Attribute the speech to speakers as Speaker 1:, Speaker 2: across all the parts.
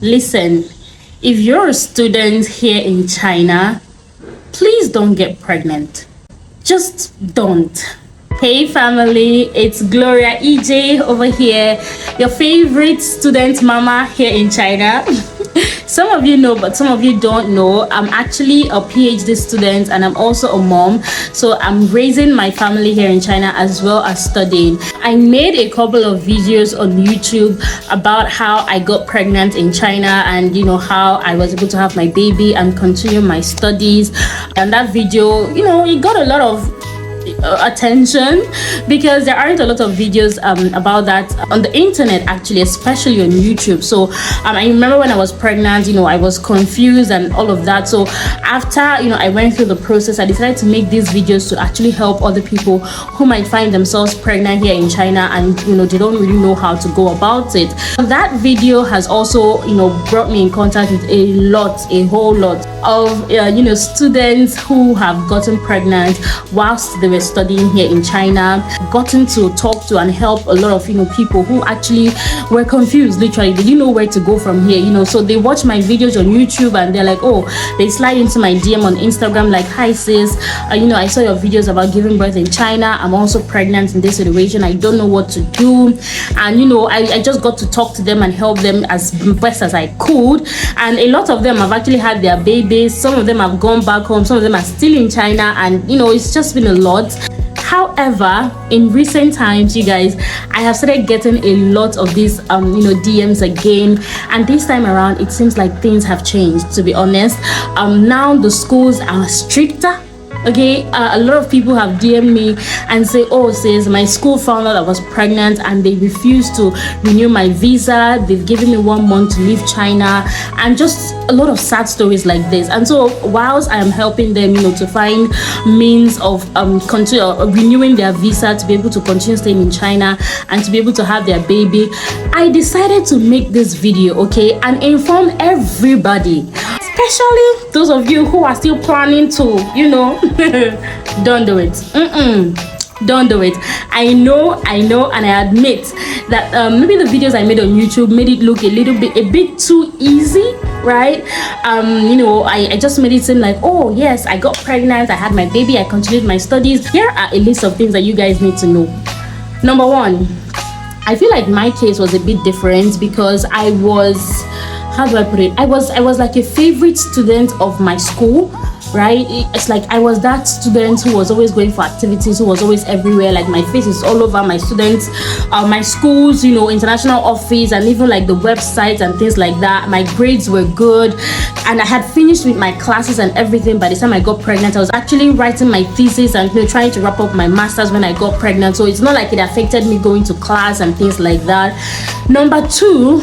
Speaker 1: Listen, if you're a student here in China, please don't get pregnant. Just don't. Hey family, it's Gloria EJ over here, your favorite student mama here in China. Some of you know, but some of you don't know. I'm actually a PhD student and I'm also a mom. So I'm raising my family here in China as well as studying. I made a couple of videos on YouTube about how I got pregnant in China and how I was able to have my baby and continue my studies. And that video, it got a lot of attention because there aren't a lot of videos about that on the internet, actually, especially on YouTube. So I remember when I was pregnant, I was confused and all of that. So after I went through the process, I decided to make these videos to actually help other people who might find themselves pregnant here in China and they don't really know how to go about it. That video has also brought me in contact with a whole lot of students who have gotten pregnant whilst they were studying here in China, gotten to talk to and help a lot of people who actually were confused. Literally, they didn't know where to go from here. So they watch my videos on YouTube and they're like, oh, they slide into my DM on Instagram like, hi sis, I saw your videos about giving birth in China. I'm also pregnant in this situation. I don't know what to do. And I just got to talk to them and help them as best as I could. And a lot of them have actually had their babies. Some of them have gone back home. Some of them are still in China, and it's just been a lot. However, in recent times, you guys, I have started getting a lot of these DMs again, and this time around it seems like things have changed, to be honest. Now the schools are stricter. Okay, a lot of people have DM'd me and say, oh sis, my school found out I was pregnant and they refused to renew my visa. They've given me 1 month to leave China, and just a lot of sad stories like this. And so whilst I am helping them to find means of renewing their visa to be able to continue staying in China and to be able to have their baby, I decided to make this video, okay, and inform everybody, especially those of you who are still planning to, don't do it. Don't do it. I know, and I admit that maybe the videos I made on YouTube made it look a bit too easy, right? I just made it seem like, oh yes, I got pregnant, I had my baby, I continued my studies. Here are a list of things that you guys need to know. Number one, I feel like my case was a bit different because I was, how do I put it? I was like a favorite student of my school, right? It's like I was that student who was always going for activities, who was always everywhere. Like my face is all over my students, my schools, international office, and even like the websites and things like that. My grades were good, and I had finished with my classes and everything by the time I got pregnant. I was actually writing my thesis and trying to wrap up my master's when I got pregnant. So it's not like it affected me going to class and things like that. Number two,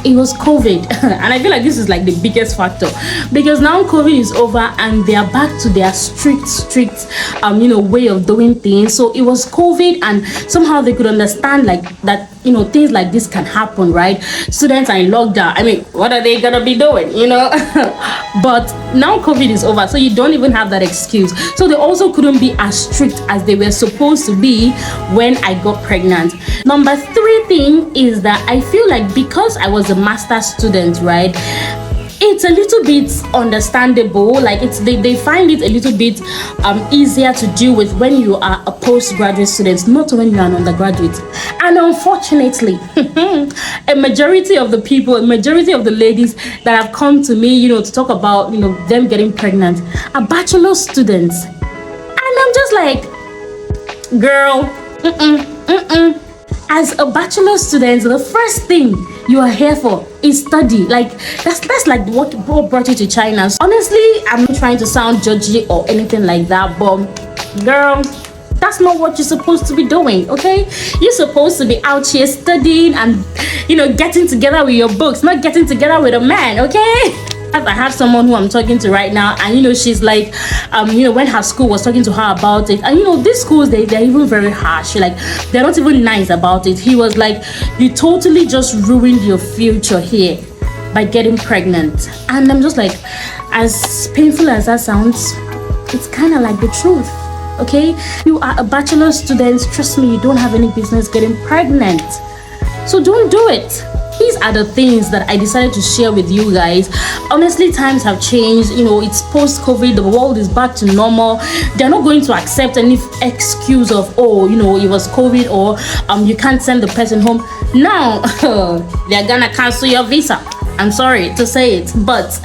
Speaker 1: it was COVID. And I feel like this is like the biggest factor because now COVID is over and they are back to their strict way of doing things. So it was COVID, and somehow they could understand like that things like this can happen, right? Students are in lockdown. I mean, what are they gonna be doing, But now COVID is over, so you don't even have that excuse. So they also couldn't be as strict as they were supposed to be when I got pregnant. Number three thing is that I feel like because I was a master's student, right, it's a little bit understandable. Like they find it a little bit easier to deal with when you are a postgraduate student, not when you are an undergraduate. And unfortunately, a majority of the ladies that have come to me, to talk about them getting pregnant are bachelor students, and I'm just like, girl, as a bachelor student, the first thing you are here for is study. Like that's like what brought you to China. Honestly, I'm not trying to sound judgy or anything like that, but girl, that's not what you're supposed to be doing, okay? You're supposed to be out here studying and getting together with your books, not getting together with a man, okay? I have someone who I'm talking to right now, and she's like, when her school was talking to her about it, and these schools, they're even very harsh. Like, they're not even nice about it. He was like, you totally just ruined your future here by getting pregnant. And I'm just like, as painful as that sounds, it's kind of like the truth, okay? You are a bachelor student. Trust me, you don't have any business getting pregnant. So don't do it. these are the things that I decided to share with you guys. Honestly, times have changed. You know, it's post-COVID, the world is back to normal. They're not going to accept any excuse of, oh, you know, it was COVID, or you can't send the person home. Now they're gonna cancel your visa. I'm sorry to say it, but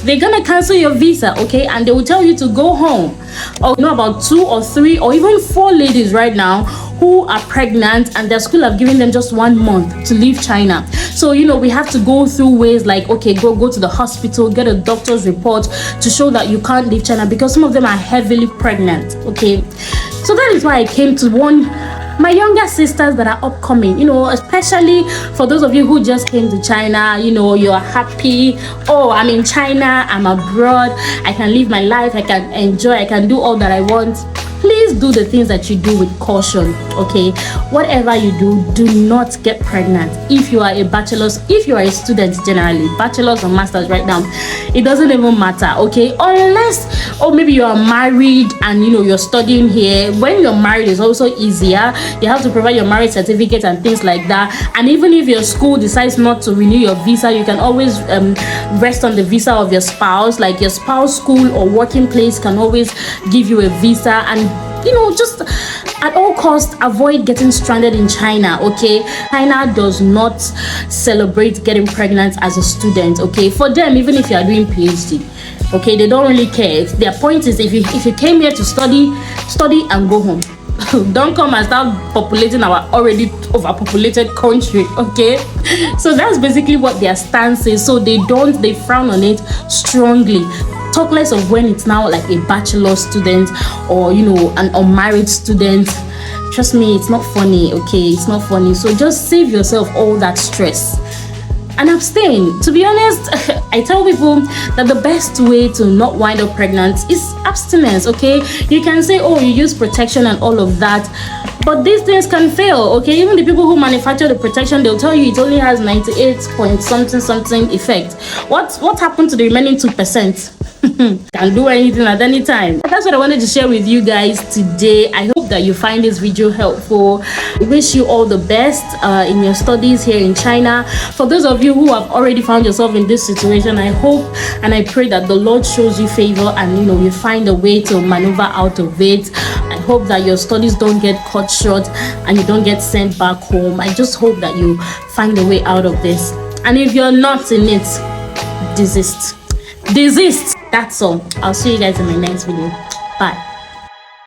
Speaker 1: they're gonna cancel your visa, okay? And they will tell you to go home. Or you know, about 2 or 3 or even 4 ladies right now who are pregnant, and their school have given them just 1 month to leave China. So you know, we have to go through ways like, okay, go to the hospital, get a doctor's report to show that you can't leave China, because some of them are heavily pregnant, okay? So that is why I came to warn my younger sisters that are upcoming, you know, especially for those of you who just came to China. You know, you're happy, oh, I'm in China, I'm abroad, I can live my life, I can enjoy, I can do all that I want. Please do the things that you do with caution, okay? Whatever you do, do not get pregnant. If you are a bachelor's, if you are a student generally, bachelor's or master's right now, it doesn't even matter, okay? Unless, or maybe you are married and you know you're studying here. When you're married, it's also easier. You have to provide your marriage certificate and things like that. And even if your school decides not to renew your visa, you can always rest on the visa of your spouse. Like your spouse school or working place can always give you a visa. And you know, just at all costs, avoid getting stranded in China, okay? China does not celebrate getting pregnant as a student, okay? For them, even if you are doing PhD, okay, they don't really care. Their point is, if you came here to study and go home. Don't come and start populating our already overpopulated country, okay? So that's basically what their stance is. So they frown on it strongly. Talk less of when it's now like a bachelor student or, you know, an unmarried student. Trust me, it's not funny, okay? It's not funny. So just save yourself all that stress and abstain. To be honest, I tell people that the best way to not wind up pregnant is abstinence, okay? You can say, oh, you use protection and all of that, but these things can fail, okay? Even the people who manufacture the protection, they'll tell you it only has 98 point something effect. What happened to the remaining 2%? Can do anything at any time. That's what I wanted to share with you guys today. I hope that you find this video helpful. I wish you all the best in your studies here in China. For those of you who have already found yourself in this situation, I hope and I pray that the Lord shows you favor and you know you find a way to maneuver out of it. I hope that your studies don't get cut short and you don't get sent back home. I just hope that you find a way out of this. And if you're not in it, desist. That's all. I'll see you guys in my next video. Bye.